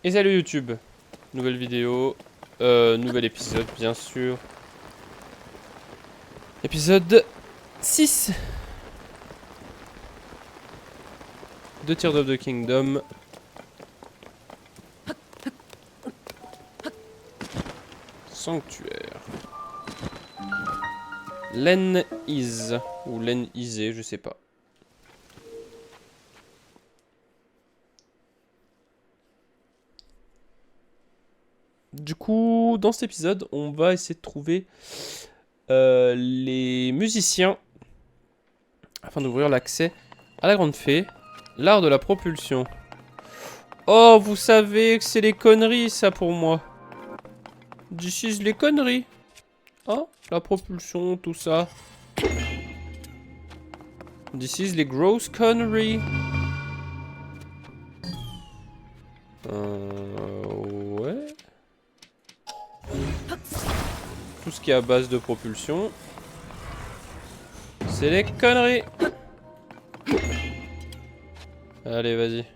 Et salut YouTube, nouvelle vidéo, nouvel épisode bien sûr. Épisode 6 de Tears of the Kingdom. Sanctuaire. Len Is, ou Len Isé, je sais pas. Du coup, dans cet épisode, on va essayer de trouver les musiciens afin d'ouvrir l'accès à la Grande Fée, l'art de la propulsion. Oh, vous savez que c'est les conneries, ça, pour moi. This is les conneries. Hein? La propulsion, tout ça. This is les grosses conneries. Ouais. Tout ce qui est à base de propulsion, c'est les conneries. Allez, vas-y.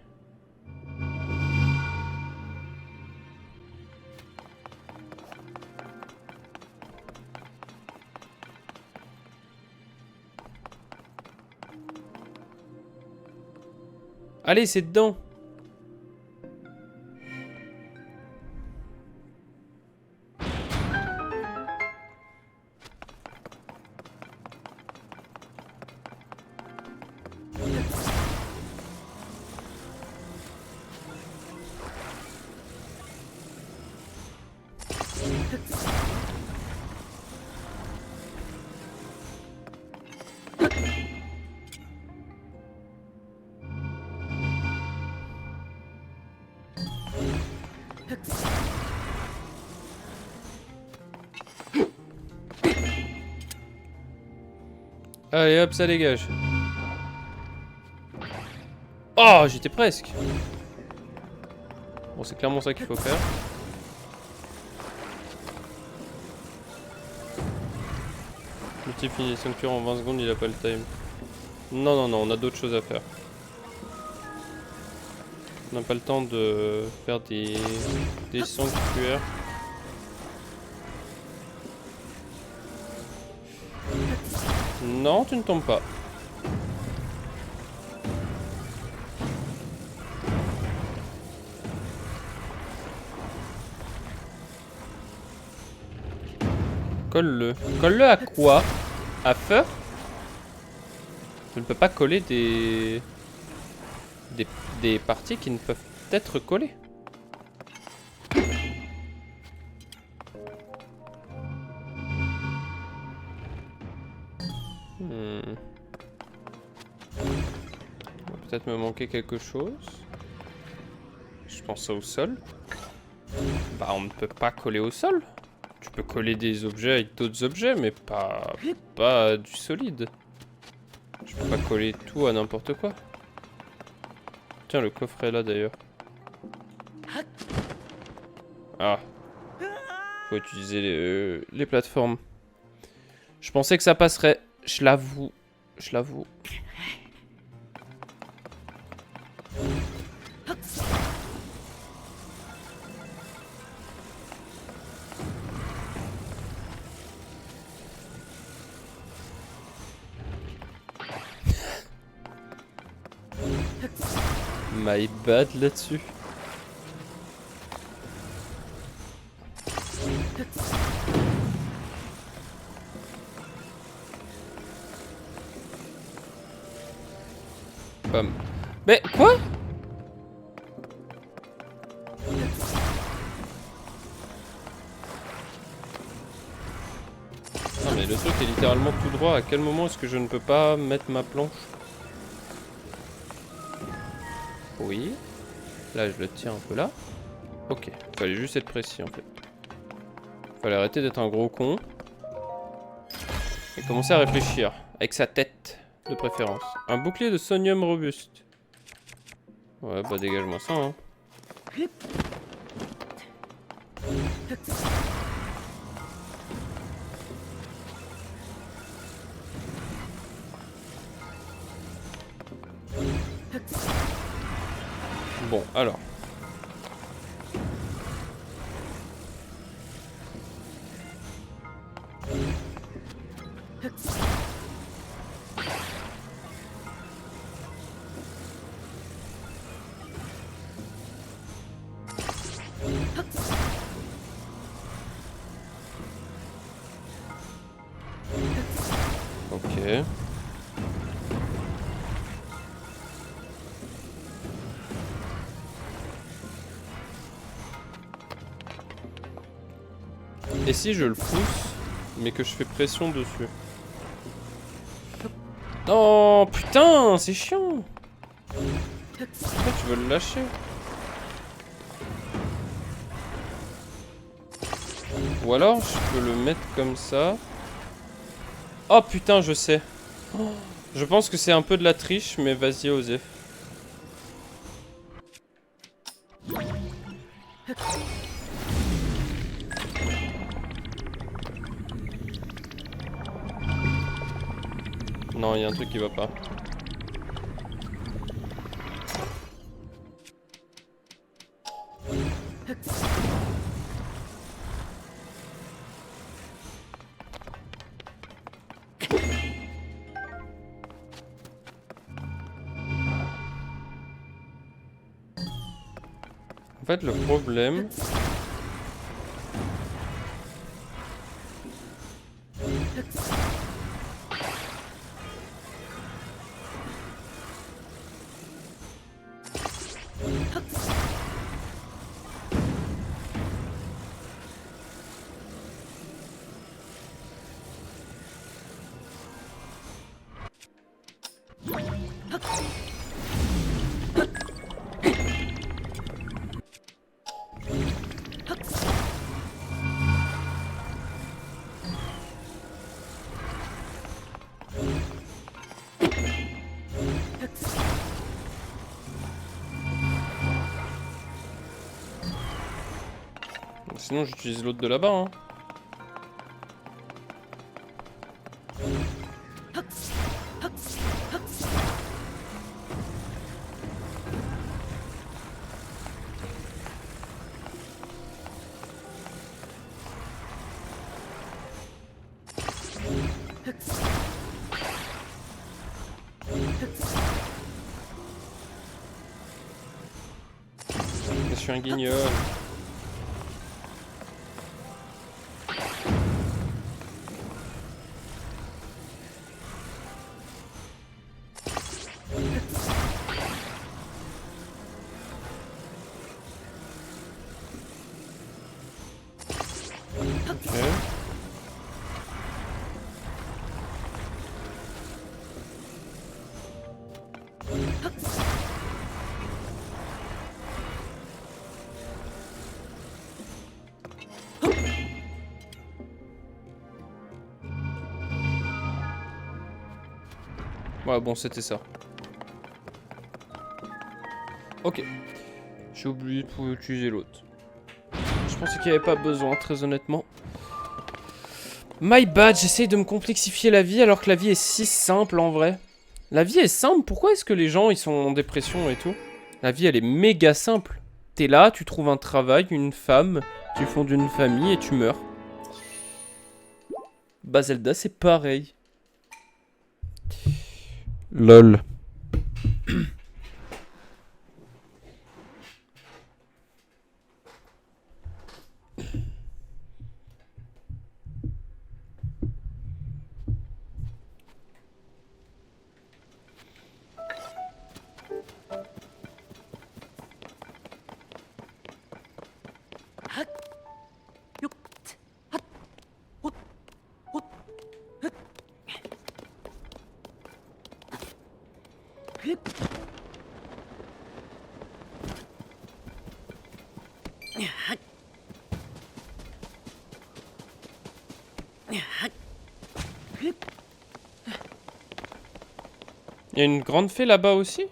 Allez, c'est dedans. Allez, hop, ça dégage. Oh, j'étais presque. Bon, c'est clairement ça qu'il faut faire. Le type finit sanctuaire en 20 secondes, il a pas le time. Non, non, non, on a d'autres choses à faire. On n'a pas le temps de faire des sanctuaires. Non, tu ne tombes pas. Colle-le. Colle-le à quoi? À feu? Je ne peux pas coller des parties qui ne peuvent être collées. Peut-être me manquer quelque chose. Je pense au sol. Bah, on ne peut pas coller au sol. Tu peux coller des objets avec d'autres objets, mais pas du solide. Je peux pas coller tout à n'importe quoi. Tiens, le coffret est là d'ailleurs. Ah. Faut utiliser les plateformes. Je pensais que ça passerait. Je l'avoue. Je l'avoue. My bad là-dessus. Bam. Mais quoi? Non mais le truc est littéralement tout droit. À quel moment est-ce que je ne peux pas mettre ma planche? Oui. Là je le tiens un peu là. Ok. Fallait juste être précis en fait. Fallait arrêter d'être un gros con. Et commencer à réfléchir. Avec sa tête de préférence. Un bouclier de sonium robuste. Ouais bah dégage-moi ça hein. Bon alors. Ok. Et si je le pousse, mais que je fais pression dessus? Oh putain, c'est chiant. Pourquoi tu veux le lâcher? Ou alors je peux le mettre comme ça. Oh putain, je sais. Je pense que c'est un peu de la triche, mais vas-y, Osef. Non, il y a un truc qui va pas. En fait, le problème... Sinon, j'utilise l'autre de là-bas, hein. Je suis un guignol. Ouais, bon, c'était ça. Ok. J'ai oublié de pouvoir utiliser l'autre. Je pensais qu'il n'y avait pas besoin, très honnêtement. My bad, j'essaye de me complexifier la vie alors que la vie est si simple en vrai. La vie est simple, pourquoi est-ce que les gens ils sont en dépression et tout? La vie elle est méga simple. T'es là, tu trouves un travail, une femme, tu fondes une famille et tu meurs. Bah Zelda c'est pareil. LOL. Il y a une grande fée là-bas aussi?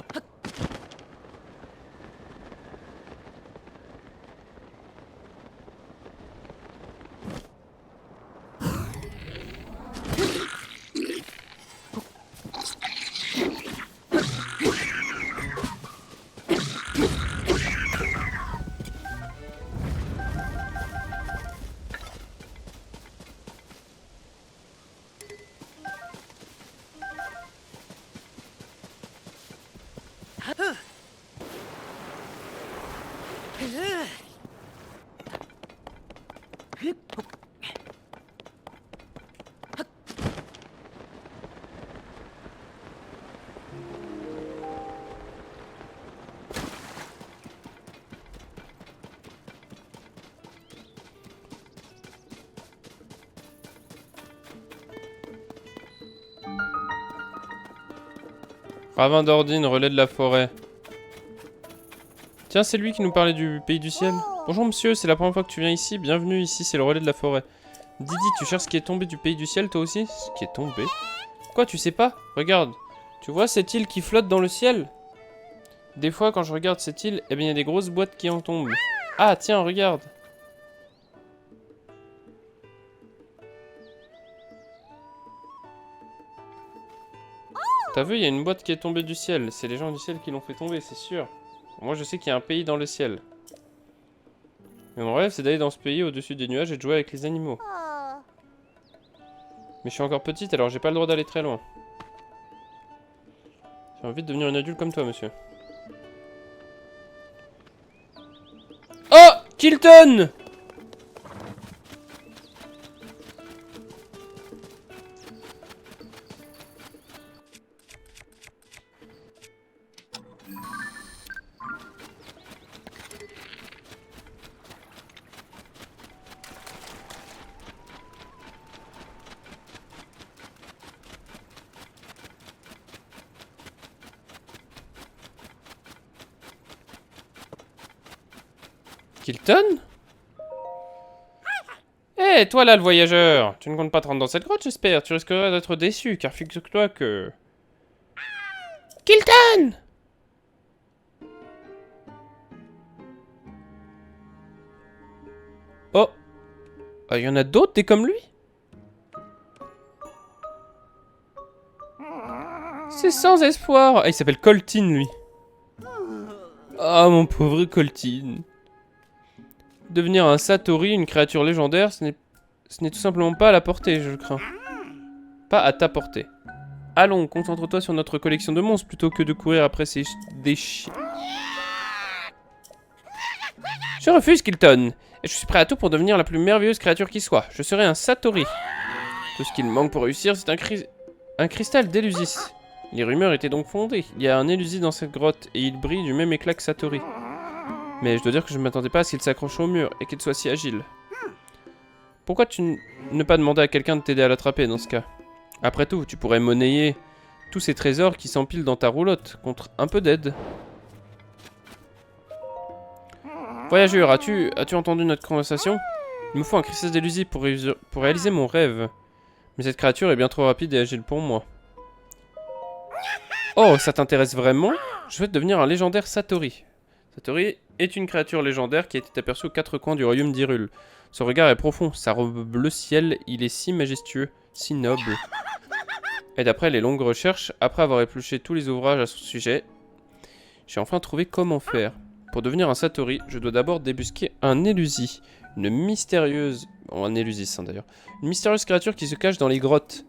Ravin d'Ordine, relais de la forêt. Tiens, c'est lui qui nous parlait du pays du ciel. Bonjour monsieur, c'est la première fois que tu viens ici. Bienvenue ici, c'est le relais de la forêt. Didi, tu cherches ce qui est tombé du pays du ciel toi aussi? Ce qui est tombé? Quoi, tu sais pas? Regarde. Tu vois cette île qui flotte dans le ciel? Des fois, quand je regarde cette île, eh bien, il y a des grosses boîtes qui en tombent. Ah, tiens, regarde. T'as vu, il y a une boîte qui est tombée du ciel. C'est les gens du ciel qui l'ont fait tomber, c'est sûr. Moi, je sais qu'il y a un pays dans le ciel. Mais mon rêve, c'est d'aller dans ce pays au-dessus des nuages et de jouer avec les animaux. Mais je suis encore petite, alors j'ai pas le droit d'aller très loin. J'ai envie de devenir une adulte comme toi, monsieur. Oh! Kilton! Kilton? Hé, toi là, le voyageur! Tu ne comptes pas te rendre dans cette grotte, j'espère. Tu risquerais d'être déçu, car fixe-toi que... Kilton! Oh! Il y en a d'autres, des comme lui? C'est sans espoir! Ah, il s'appelle Coltine, lui. Ah, mon pauvre Coltine. Devenir un Satori, une créature légendaire, ce n'est tout simplement pas à la portée, je crains. Pas à ta portée. Allons, concentre-toi sur notre collection de monstres plutôt que de courir après des chiens. Je refuse, Kilton. Et je suis prêt à tout pour devenir la plus merveilleuse créature qui soit. Je serai un Satori. Tout ce qu'il me manque pour réussir, c'est un cristal d'Elusis. Les rumeurs étaient donc fondées. Il y a un Elusis dans cette grotte et il brille du même éclat que Satori. Mais je dois dire que je ne m'attendais pas à ce qu'il s'accroche au mur et qu'il soit si agile. Pourquoi ne pas demander à quelqu'un de t'aider à l'attraper dans ce cas? Après tout, tu pourrais monnayer tous ces trésors qui s'empilent dans ta roulotte contre un peu d'aide. Voyageur, as-tu entendu notre conversation? Il me faut un cristal d'Elusis pour réaliser mon rêve. Mais cette créature est bien trop rapide et agile pour moi. Oh, ça t'intéresse vraiment? Je souhaite devenir un légendaire Satori. Satori est une créature légendaire qui a été aperçue aux quatre coins du royaume d'Hyrule. Son regard est profond, sa robe bleu ciel, il est si majestueux, si noble. Et d'après les longues recherches, après avoir épluché tous les ouvrages à son sujet, j'ai enfin trouvé comment faire. Pour devenir un Satori, je dois d'abord débusquer un Elusis, une mystérieuse... Bon, un Elusis hein, d'ailleurs. Une mystérieuse créature qui se cache dans les grottes.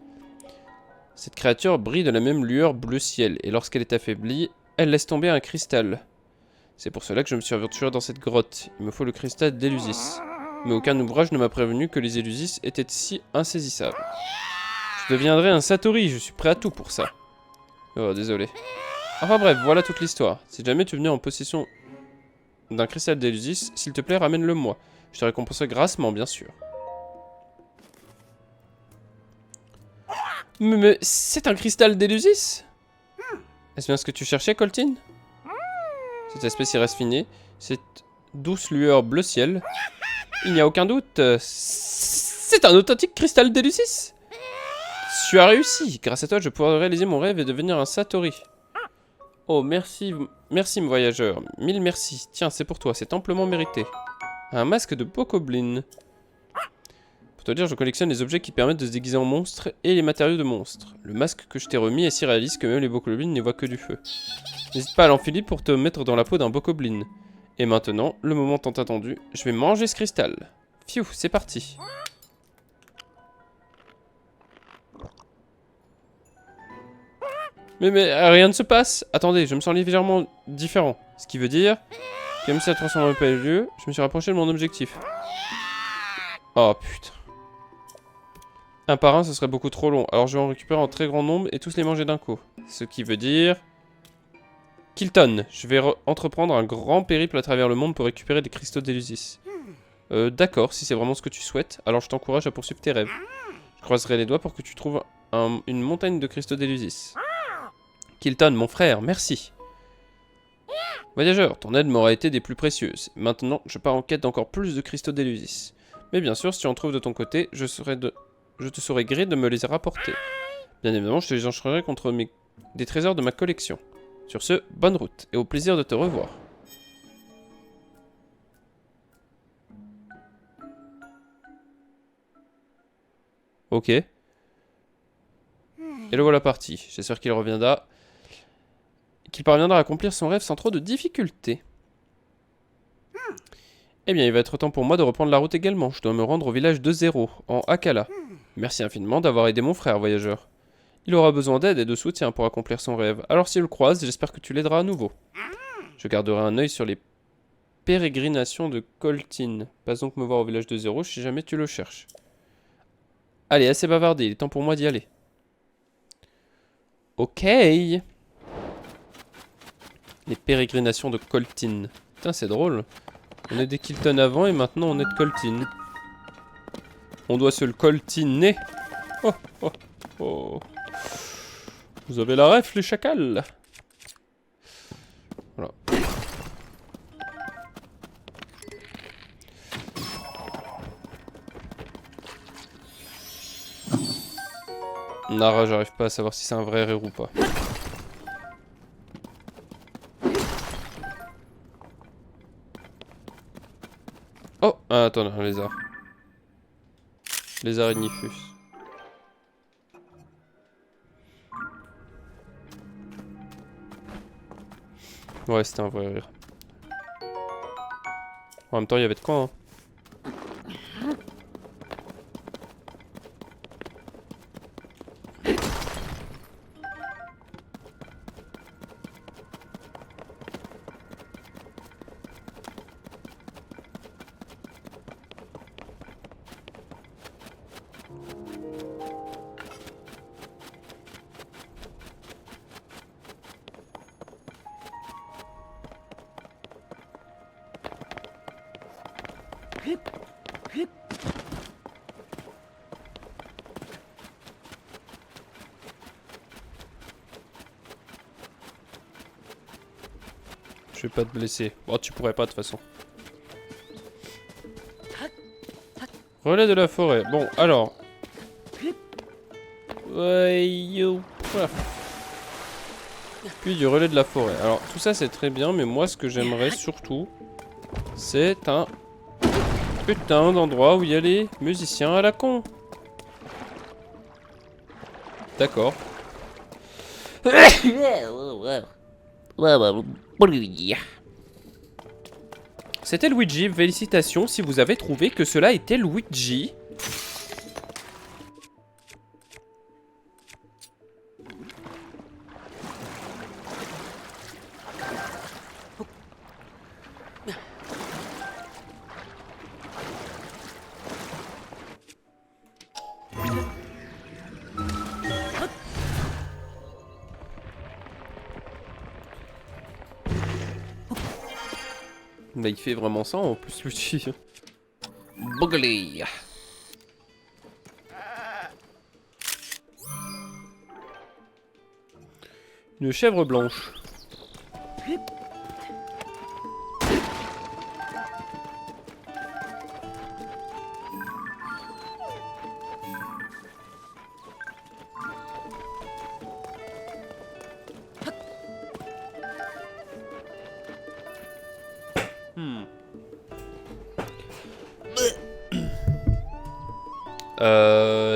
Cette créature brille de la même lueur bleu ciel, et lorsqu'elle est affaiblie, elle laisse tomber un cristal. C'est pour cela que je me suis aventuré dans cette grotte. Il me faut le cristal d'Elusis. Mais aucun ouvrage ne m'a prévenu que les Elusis étaient si insaisissables. Je deviendrai un Satori, je suis prêt à tout pour ça. Oh, désolé. Enfin bref, voilà toute l'histoire. Si jamais tu venais en possession d'un cristal d'Elusis, s'il te plaît, ramène-le-moi. Je te récompenserai grassement, bien sûr. Mais c'est un cristal d'Elusis? Est-ce bien ce que tu cherchais, Coltine? Cette espèce est raffinée, cette douce lueur bleu ciel. Il n'y a aucun doute, c'est un authentique cristal d'Elusis. Tu as réussi. Grâce à toi, je pourrai réaliser mon rêve et devenir un Satori. Oh, merci, merci, mon voyageur. Mille merci. Tiens, c'est pour toi, c'est amplement mérité. Un masque de Bokoblin. Pour te dire, je collectionne les objets qui permettent de se déguiser en monstre et les matériaux de monstres. Le masque que je t'ai remis est si réaliste que même les Bokoblins n'y voient que du feu. N'hésite pas à l'enfiler pour te mettre dans la peau d'un Bokoblin. Et maintenant, le moment tant attendu, je vais manger ce cristal. Pfiou, c'est parti. Mais rien ne se passe. Attendez, je me sens légèrement différent. Ce qui veut dire Comme ça, transforme pas les lieux, je me suis rapproché de mon objectif. Oh putain. Un par un, ce serait beaucoup trop long. Alors je vais en récupérer en très grand nombre et tous les manger d'un coup. Ce qui veut dire... Kilton, je vais entreprendre un grand périple à travers le monde pour récupérer des cristaux d'Elusis. D'accord, si c'est vraiment ce que tu souhaites, alors je t'encourage à poursuivre tes rêves. Je croiserai les doigts pour que tu trouves une montagne de cristaux d'Elusis. Kilton, mon frère, merci. Voyageur, ton aide m'aura été des plus précieuses. Maintenant, je pars en quête d'encore plus de cristaux d'Elusis. Mais bien sûr, si tu en trouves de ton côté, je te saurai gré de me les rapporter. Bien évidemment, je te les échangerai contre des trésors de ma collection. Sur ce, bonne route, et au plaisir de te revoir. Ok. Et le voilà parti. J'espère qu'il reviendra... qu'il parviendra à accomplir son rêve sans trop de difficultés. Eh bien, il va être temps pour moi de reprendre la route également. Je dois me rendre au village de Zéro, en Akala. Merci infiniment d'avoir aidé mon frère, voyageur. Il aura besoin d'aide et de soutien pour accomplir son rêve. Alors s'il le croise, j'espère que tu l'aideras à nouveau. Je garderai un œil sur les pérégrinations de Coltine. Passe donc me voir au village de Zéro si jamais tu le cherches. Allez, assez bavardé, il est temps pour moi d'y aller. Ok. Les pérégrinations de Coltine. Putain, c'est drôle. On est des Kilton avant et maintenant on est de Coltine. On doit se le coltiner. Oh, oh, oh. Vous avez la ref, les chacals. Voilà. Nara, j'arrive pas à savoir si c'est un vrai rire ou pas. Oh, ah, attends, un lézard. Lézard ignifus. Ouais, c'était un vrai rire. En même temps, il y avait de quoi, hein. Je vais pas te blesser. Bon, tu pourrais pas de toute façon. Relais de la forêt. Bon, alors. Ouais, yo. Voilà. Puis du relais de la forêt. Alors, tout ça c'est très bien, mais moi ce que j'aimerais surtout, c'est un putain d'endroit où il y a les musiciens à la con. D'accord. C'était Luigi, félicitations si vous avez trouvé que cela était Luigi. Bah il fait vraiment ça en plus Luigi. Boggly. Une chèvre blanche.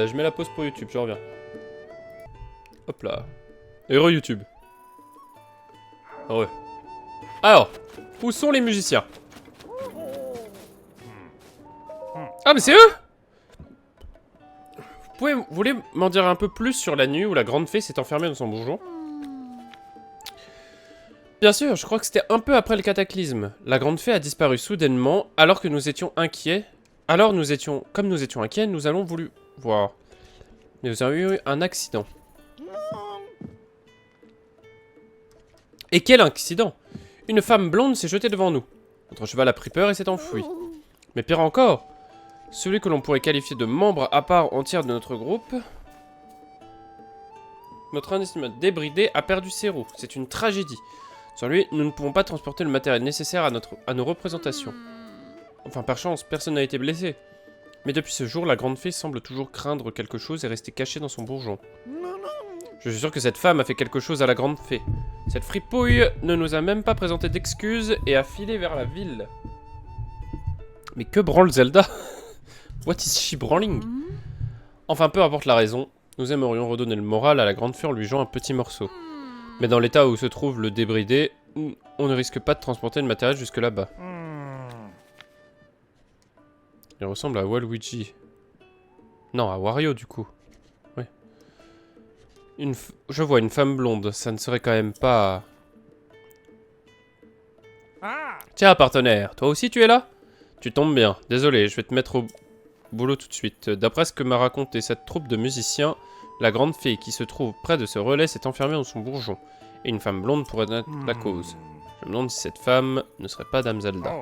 Je mets la pause pour YouTube, je reviens. Hop là. Heureux YouTube. Heureux. Alors, où sont les musiciens? Ah mais c'est eux! Vous voulez m'en dire un peu plus sur la nuit où la grande fée s'est enfermée dans son bourgeon? Bien sûr, je crois que c'était un peu après le cataclysme. La grande fée a disparu soudainement, alors que nous étions inquiets. Comme nous étions inquiets, nous avons voulu voir. Nous avons eu un accident. Et quel accident! Une femme blonde s'est jetée devant nous. Notre cheval a pris peur et s'est enfui. Mais pire encore, celui que l'on pourrait qualifier de membre à part entière de notre groupe... Notre indécidable débridé a perdu ses roues. C'est une tragédie. Sans lui, nous ne pouvons pas transporter le matériel nécessaire à nos représentations. Enfin, par chance, personne n'a été blessé. Mais depuis ce jour, la grande fée semble toujours craindre quelque chose et rester cachée dans son bourgeon. Je suis sûr que cette femme a fait quelque chose à la grande fée. Cette fripouille ne nous a même pas présenté d'excuses et a filé vers la ville. Mais que branle Zelda? What is she brawling? Enfin, peu importe la raison, nous aimerions redonner le moral à la grande fée en lui jouant un petit morceau. Mais dans l'état où se trouve le débridé, on ne risque pas de transporter le matériel jusque là-bas. Il ressemble à Waluigi. Non, à Wario du coup. Oui. Je vois une femme blonde, ça ne serait quand même pas... Tiens, partenaire, toi aussi tu es là? Tu tombes bien. Désolé, je vais te mettre au boulot tout de suite. D'après ce que m'a raconté cette troupe de musiciens, la grande fée qui se trouve près de ce relais s'est enfermée dans son bourgeon. Et une femme blonde pourrait être la cause. Je me demande si cette femme ne serait pas Dame Zelda.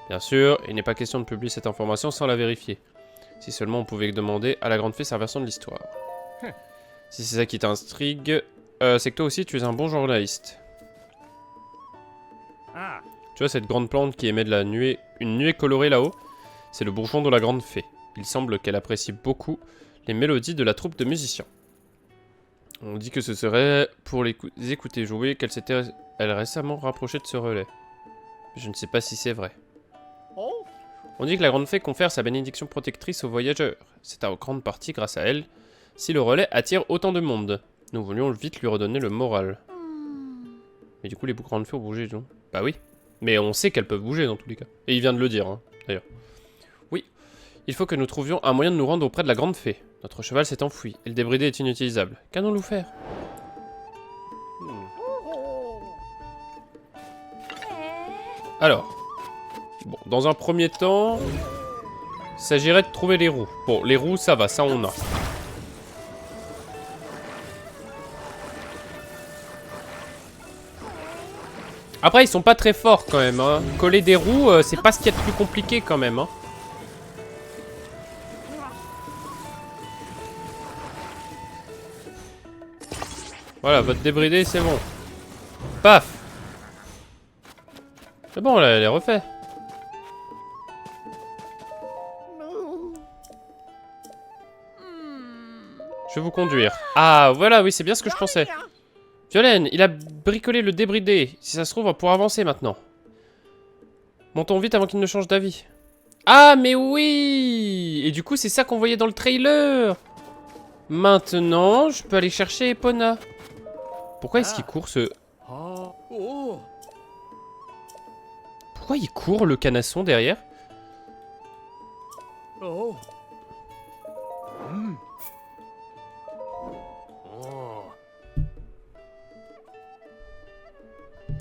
Bien sûr, il n'est pas question de publier cette information sans la vérifier. Si seulement on pouvait demander à la grande fée sa version de l'histoire. Si c'est ça qui t'intrigue, c'est que toi aussi tu es un bon journaliste. Tu vois cette grande plante qui émet de la nuée, une nuée colorée là-haut? C'est le bourgeon de la grande fée. Il semble qu'elle apprécie beaucoup les mélodies de la troupe de musiciens. On dit que ce serait pour les écouter jouer qu'elle s'était récemment rapprochée de ce relais. Je ne sais pas si c'est vrai. On dit que la grande fée confère sa bénédiction protectrice aux voyageurs. C'est en grande partie grâce à elle si le relais attire autant de monde. Nous voulions vite lui redonner le moral. Mais du coup les grandes fées ont bougé, non? Bah oui. Mais on sait qu'elles peuvent bouger dans tous les cas. Et il vient de le dire, hein, d'ailleurs. Oui. Il faut que nous trouvions un moyen de nous rendre auprès de la grande fée. Notre cheval s'est enfui, et le débridé est inutilisable. Qu'allons-nous faire? Alors. Bon, dans un premier temps... Il s'agirait de trouver les roues. Bon, les roues, ça va, ça on a. Après, ils sont pas très forts quand même, hein. Coller des roues, c'est pas ce qu'il y a de plus compliqué quand même, hein. Voilà, votre débridé, c'est bon. Paf! C'est bon, là, elle est refaite. Je vais vous conduire. Ah, voilà, oui, c'est bien ce que je pensais. Violaine, il a bricolé le débridé. Si ça se trouve, on pourra avancer maintenant. Montons vite avant qu'il ne change d'avis. Ah, mais oui! Et du coup, c'est ça qu'on voyait dans le trailer. Maintenant, je peux aller chercher Epona. Pourquoi est-ce qu'il court ce... Pourquoi il court le canasson derrière?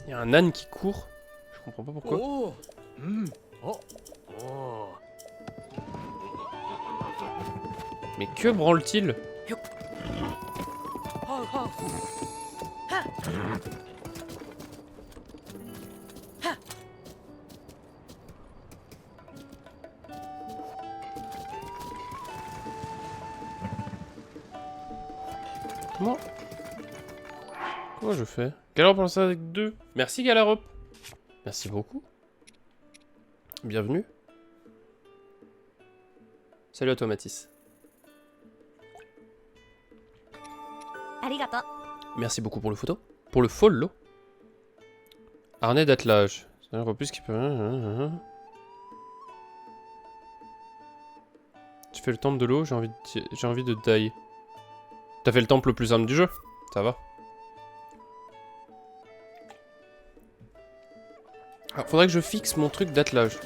Il y a un âne qui court. Je comprends pas pourquoi. Mais que branle-t-il? Comment je fais? Galop pour ça avec 2. Merci Galarop. Merci beaucoup. Bienvenue. Salut à toi Mathis. Merci beaucoup pour le photo. Pour le follow. Harnais d'attelage. C'est un repus qui peut... Tu fais le temple de l'eau, j'ai envie de die. T'as fait le temple le plus simple du jeu. Ça va. Alors, faudrait que je fixe mon truc d'attelage.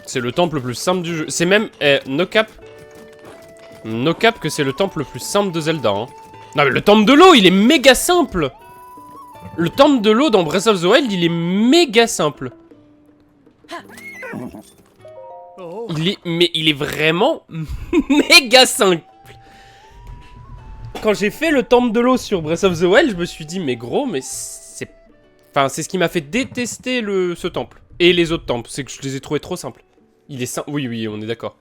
C'est le temple le plus simple du jeu. C'est même... no cap. No cap que c'est le temple le plus simple de Zelda. Hein. Non mais le temple de l'eau, il est méga simple. Le temple de l'eau dans Breath of the Wild, il est méga simple. Il est vraiment méga simple. Quand j'ai fait le temple de l'eau sur Breath of the Wild, je me suis dit, mais gros, mais c'est... Enfin, c'est ce qui m'a fait détester ce temple. Et les autres temples, c'est que je les ai trouvés trop simples. Il est simple, oui, on est d'accord.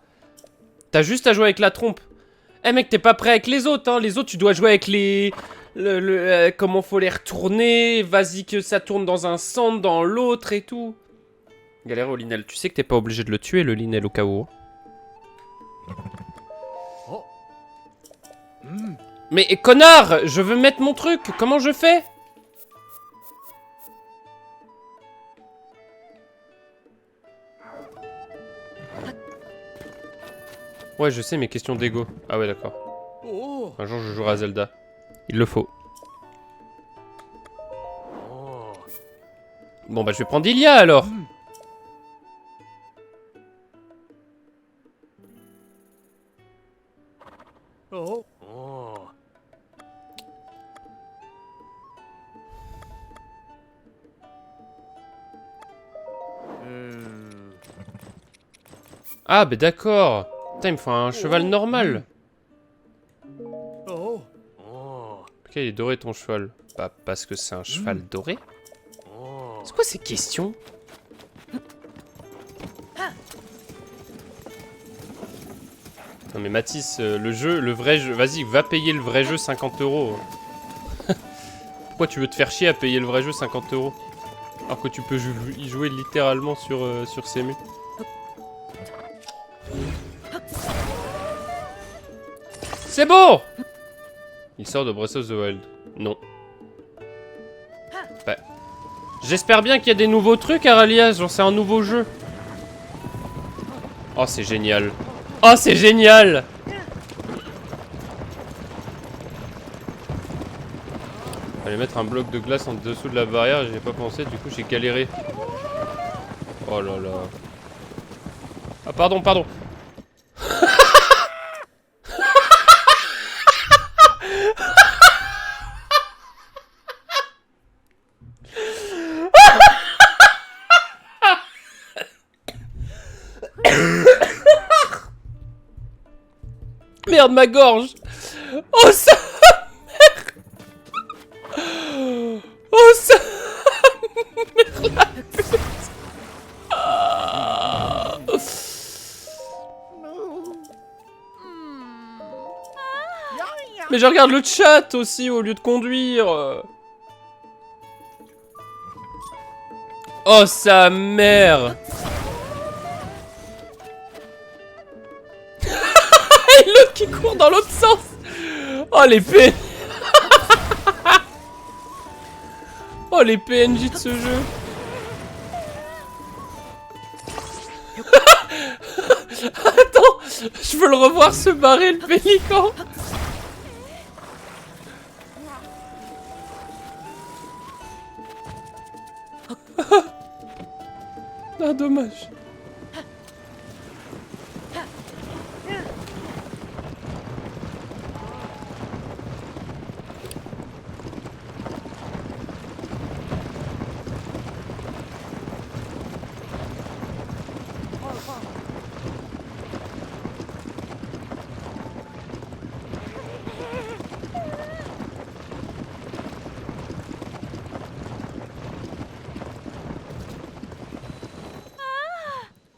T'as juste à jouer avec la trompe. Eh mec, t'es pas prêt avec les autres, hein. Les autres, tu dois jouer avec les... comment faut les retourner. Vas-y que ça tourne dans un sens, dans l'autre et tout. Galère au Linel. Tu sais que t'es pas obligé de le tuer, le Linel, au cas où. Mais connard, je veux mettre mon truc. Comment je fais? Ouais, je sais, mes questions d'ego. Ah ouais, d'accord. Un jour, je jouerai à Zelda. Il le faut. Bon, bah, je vais prendre Ilia, alors. Ah, bah d'accord. Putain, il me faut un cheval normal. Pourquoi il est doré ton cheval? Bah, parce que c'est un cheval doré. C'est quoi ces questions? Non mais Mathis, le vrai jeu... Vas-y, va payer le vrai jeu 50 €. Pourquoi tu veux te faire chier à payer le vrai jeu 50 €? Alors que tu peux y jouer littéralement sur CMU. C'est bon! Il sort de Breath of the Wild. Non. Bah, j'espère bien qu'il y a des nouveaux trucs, Aralia. Genre, c'est un nouveau jeu. Oh, c'est génial. Oh, c'est génial! Fallait mettre un bloc de glace en dessous de la barrière, j'y ai pas pensé, du coup j'ai galéré. Oh là là. Ah, pardon. Merde, ma gorge! Oh, ça! Oh, ça! Merde, la pute! Ah. Mais je regarde le chat aussi au lieu de conduire. Oh, sa mère! Et l'autre qui court dans l'autre sens! Oh, les PNJ! Oh, les PNJ de ce jeu! Attends! Je veux le revoir se barrer, le pélican! Ah, dommage.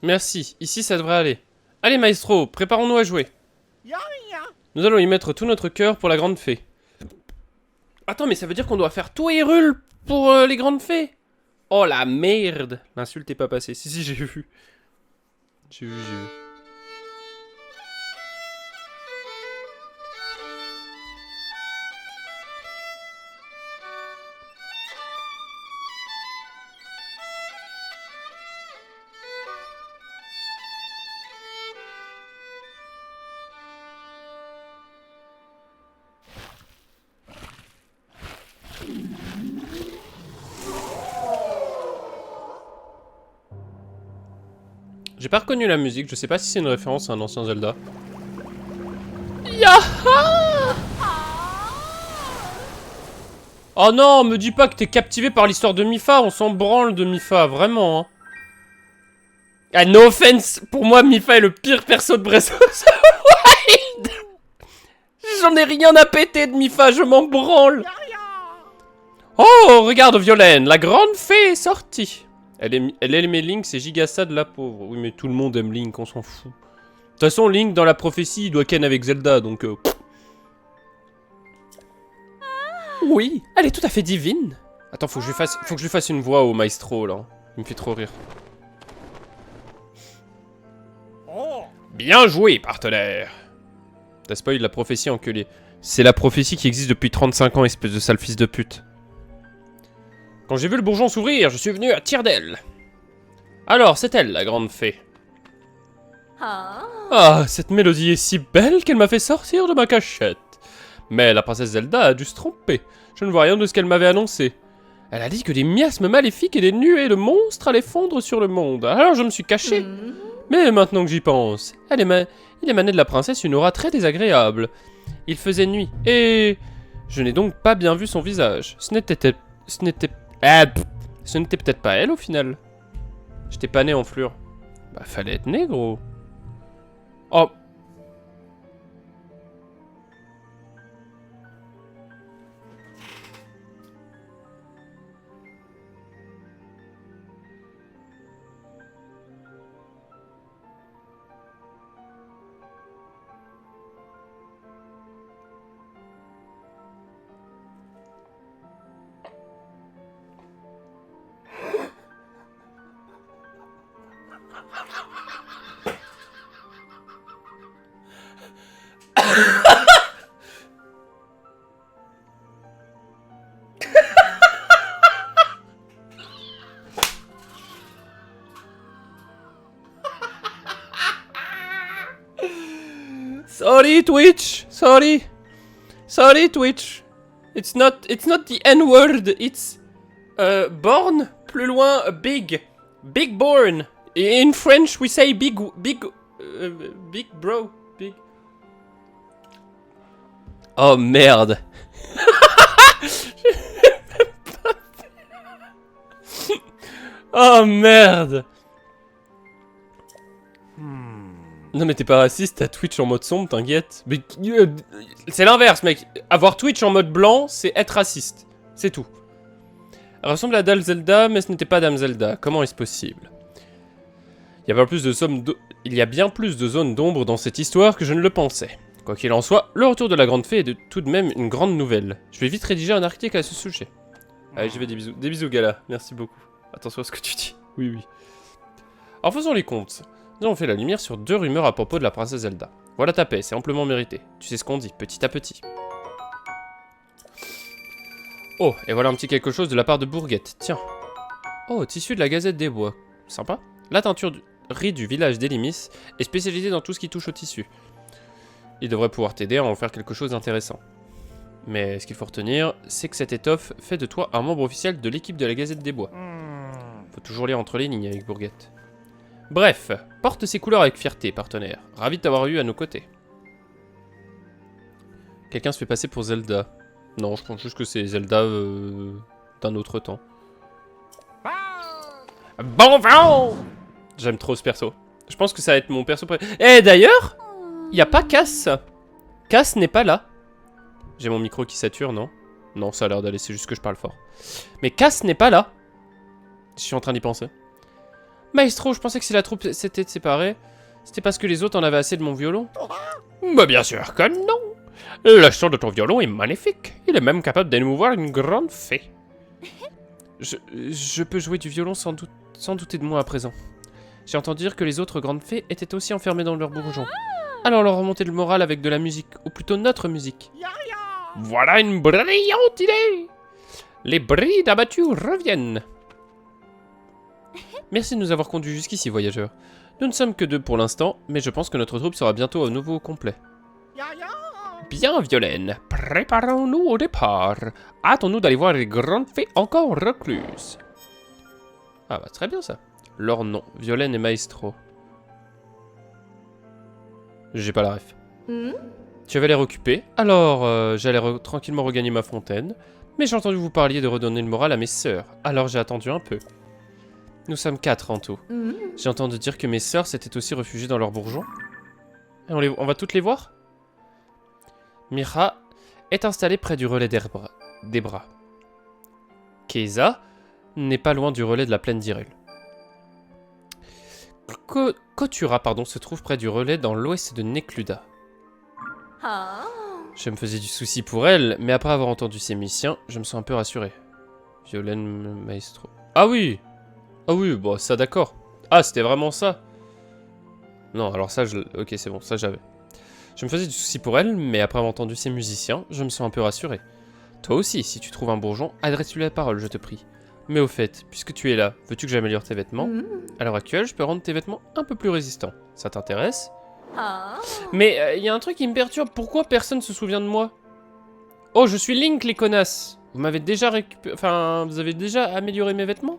Merci, ici ça devrait aller. Allez maestro, préparons-nous à jouer. Nous allons y mettre tout notre cœur pour la grande fée. Attends, mais ça veut dire qu'on doit faire tout Hyrule pour les grandes fées? Oh la merde! L'insulte est pas passée. Si, j'ai vu. J'ai vu. J'ai pas reconnu la musique, je sais pas si c'est une référence à un ancien Zelda. Yaha! Oh non, me dis pas que t'es captivé par l'histoire de Mipha, on s'en branle de Mipha, vraiment. Hein. Ah, no offense, pour moi, Mipha est le pire perso de Breath of the Wild. J'en ai rien à péter de Mipha, je m'en branle. Oh, regarde Violaine, la grande fée est sortie. Elle aimait Link, c'est Gigasad la pauvre. Oui, mais tout le monde aime Link, on s'en fout. De toute façon, Link, dans la prophétie, il doit ken avec Zelda, donc... Oui, elle est tout à fait divine. Attends, faut que je lui fasse une voix au maestro, là. Il me fait trop rire. Bien joué, partenaire. T'as spoil la prophétie, enculé. C'est la prophétie qui existe depuis 35 ans, espèce de sale fils de pute. Quand j'ai vu le bourgeon s'ouvrir, je suis venu à tire d'aile. Alors, c'est elle, la grande fée. Ah, cette mélodie est si belle qu'elle m'a fait sortir de ma cachette. Mais la princesse Zelda a dû se tromper. Je ne vois rien de ce qu'elle m'avait annoncé. Elle a dit que des miasmes maléfiques et des nuées de monstres allaient fondre sur le monde. Alors je me suis caché. Mais maintenant que j'y pense, il émanait de la princesse une aura très désagréable. Il faisait nuit, et... je n'ai donc pas bien vu son visage. Ce n'était peut-être pas elle, au final. J'étais pas né en fleur. Bah, fallait être né, gros. Oh. Sorry, Twitch. Sorry, Twitch. It's not the N-word. It's born. Plus loin, big born. In French, we say big bro. Big. Oh merde. Oh merde. Non mais t'es pas raciste, t'as Twitch en mode sombre, t'inquiète. Mais c'est l'inverse, mec. Avoir Twitch en mode blanc, c'est être raciste. C'est tout. Elle ressemble à Dame Zelda, mais ce n'était pas Dame Zelda. Comment est-ce possible? Il y a bien plus de zones d'ombre dans cette histoire que je ne le pensais. Quoi qu'il en soit, le retour de la grande fée est tout de même une grande nouvelle. Je vais vite rédiger un article à ce sujet. Allez, je vais des bisous. Des bisous, Gala. Merci beaucoup. Attention à ce que tu dis. Oui, oui. Alors faisons les comptes. Nous avons fait la lumière sur 2 rumeurs à propos de la princesse Zelda. Voilà ta paix, c'est amplement mérité. Tu sais ce qu'on dit, petit à petit. Oh, et voilà un petit quelque chose de la part de Bourguette. Tiens. Oh, tissu de la Gazette des Bois. Sympa. La teinturerie du village d'Elimis est spécialisée dans tout ce qui touche au tissu. Il devrait pouvoir t'aider à en faire quelque chose d'intéressant. Mais ce qu'il faut retenir, c'est que cette étoffe fait de toi un membre officiel de l'équipe de la Gazette des Bois. Faut toujours lire entre les lignes avec Bourguette. Bref, porte ces couleurs avec fierté, partenaire. Ravi de t'avoir eu à nos côtés. Quelqu'un se fait passer pour Zelda. Non, je pense juste que c'est Zelda d'un autre temps. Bon vent. J'aime trop ce perso. Je pense que ça va être mon perso préféré. Et d'ailleurs, il n'y a pas Cass. Cass n'est pas là. J'ai mon micro qui sature, non? Non, ça a l'air d'aller, c'est juste que je parle fort. Mais Cass n'est pas là. Je suis en train d'y penser. Maestro, je pensais que si la troupe s'était séparée, c'était parce que les autres en avaient assez de mon violon. Bah bien sûr que non. Le son de ton violon est magnifique. Il est même capable d'émouvoir une grande fée. Je peux jouer du violon sans douter de moi à présent. J'ai entendu dire que les autres grandes fées étaient aussi enfermées dans leur bourgeon. Alors leur remonter le moral avec de la musique, ou plutôt notre musique. Voilà une brillante idée. Les brides abattues reviennent. Merci de nous avoir conduits jusqu'ici, voyageurs. Nous ne sommes que 2 pour l'instant, mais je pense que notre troupe sera bientôt à nouveau au complet. Bien, Violaine, préparons-nous au départ. Hâtons-nous d'aller voir les grandes fées encore recluses. Ah bah très bien ça. Leur nom, Violaine et Maestro. J'ai pas la ref. Tu avais l'air occupé, alors j'allais tranquillement regagner ma fontaine. Mais j'ai entendu vous parliez de redonner le moral à mes sœurs, alors j'ai attendu un peu. Nous sommes 4 en tout. J'ai entendu dire que mes sœurs s'étaient aussi réfugiées dans leur bourgeon. Et on va toutes les voir? Mira est installée près du relais des bras. Keiza n'est pas loin du relais de la plaine d'Hyrule. Kotura, se trouve près du relais dans l'ouest de Necluda. Je me faisais du souci pour elle, mais après avoir entendu ces musiciens, je me sens un peu rassuré. Violaine Maestro. Ah oui! Ah oui, bon, ça d'accord. Ah, c'était vraiment ça? Non, alors ça, ok, c'est bon, ça j'avais. Je me faisais du souci pour elle, mais après avoir entendu ces musiciens, je me sens un peu rassuré. Toi aussi, si tu trouves un bourgeon, adresse-lui la parole, je te prie. Mais au fait, puisque tu es là, veux-tu que j'améliore tes vêtements? À l'heure actuelle, je peux rendre tes vêtements un peu plus résistants. Ça t'intéresse? Mais il y a un truc qui me perturbe, pourquoi personne se souvient de moi? Oh, je suis Link, les connasses! Vous m'avez déjà vous avez déjà amélioré mes vêtements?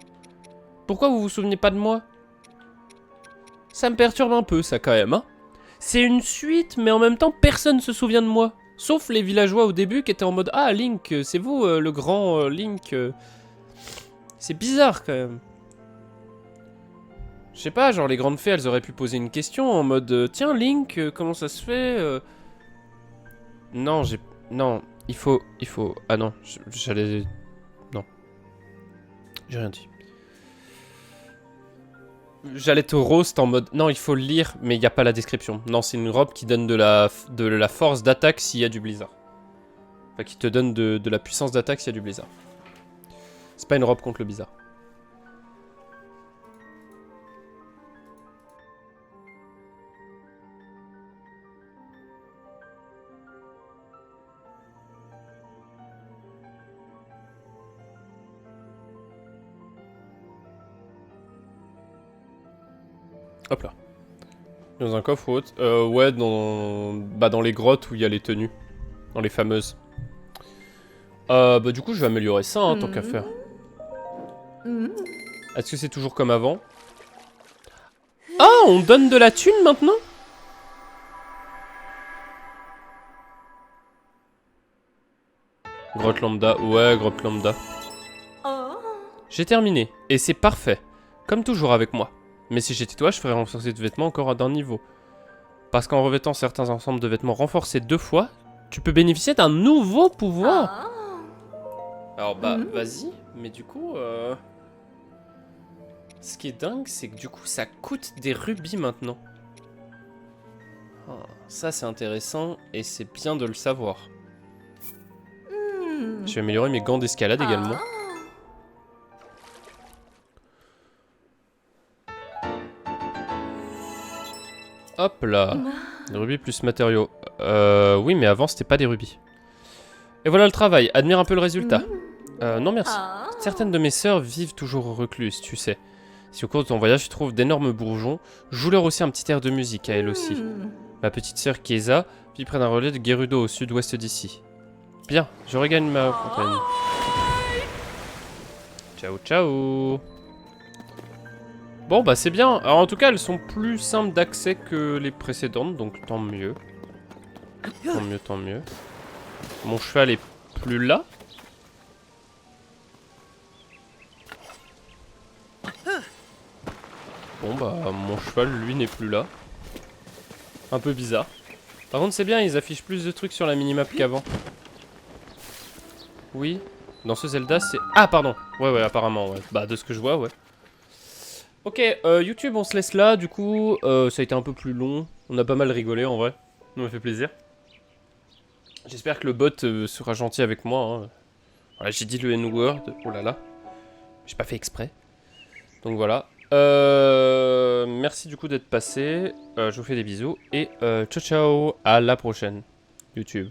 Pourquoi vous vous souvenez pas de moi? Ça me perturbe un peu, ça, quand même, hein. C'est une suite, mais en même temps, personne se souvient de moi. Sauf les villageois au début qui étaient en mode « Ah, Link, c'est vous, le grand Link. C'est bizarre, quand même. Je sais pas, genre, les grandes fées, elles auraient pu poser une question en mode Tiens, Link, comment ça se fait Non, Non, il faut... Ah non, j'allais... Non. J'ai rien dit. J'allais te roast en mode... Non, il faut le lire, mais il n'y a pas la description. Non, c'est une robe qui donne de la force d'attaque s'il y a du blizzard. Enfin, qui te donne de la puissance d'attaque s'il y a du blizzard. C'est pas une robe contre le blizzard. Hop là. Dans un coffre ou autre. Ouais, dans les grottes où il y a les tenues. Dans les fameuses. Du coup, je vais améliorer ça, hein, tant qu'à faire. Est-ce que c'est toujours comme avant? Ah, on donne de la thune maintenant? Grotte lambda. Ouais, grotte lambda. J'ai terminé. Et c'est parfait. Comme toujours avec moi. Mais si j'étais toi, je ferais renforcer tes vêtements encore d'un niveau. Parce qu'en revêtant certains ensembles de vêtements renforcés 2 fois, tu peux bénéficier d'un nouveau pouvoir. Alors bah, vas-y. Mais du coup, ce qui est dingue, c'est que du coup, ça coûte des rubis maintenant. Oh, ça, c'est intéressant et c'est bien de le savoir. Je vais améliorer mes gants d'escalade également. Hop là. Des rubis plus matériaux. Oui, mais avant, c'était pas des rubis. Et voilà le travail. Admire un peu le résultat. Non, merci. Certaines de mes sœurs vivent toujours recluses, tu sais. Si au cours de ton voyage, tu trouves d'énormes bourgeons, joue-leur aussi un petit air de musique à elle aussi. Ma petite sœur Keiza vit près d'un relais de Gerudo au sud-ouest d'ici. Bien, je regagne ma compagnie. Ciao, ciao. Bon, bah c'est bien. Alors, en tout cas, elles sont plus simples d'accès que les précédentes, donc tant mieux. Tant mieux, tant mieux. Mon cheval est plus là. Bon, bah, mon cheval, lui, n'est plus là. Un peu bizarre. Par contre, c'est bien, ils affichent plus de trucs sur la minimap qu'avant. Oui. Dans ce Zelda, c'est... Ah, pardon. Ouais, apparemment, ouais. Bah, de ce que je vois, ouais. Ok, YouTube, on se laisse là, du coup, ça a été un peu plus long. On a pas mal rigolé, en vrai. Ça m'a fait plaisir. J'espère que le bot sera gentil avec moi. Hein. Voilà, j'ai dit le N-word, oh là là. J'ai pas fait exprès. Donc voilà. Merci du coup d'être passé. Je vous fais des bisous. Et ciao ciao, à la prochaine, YouTube.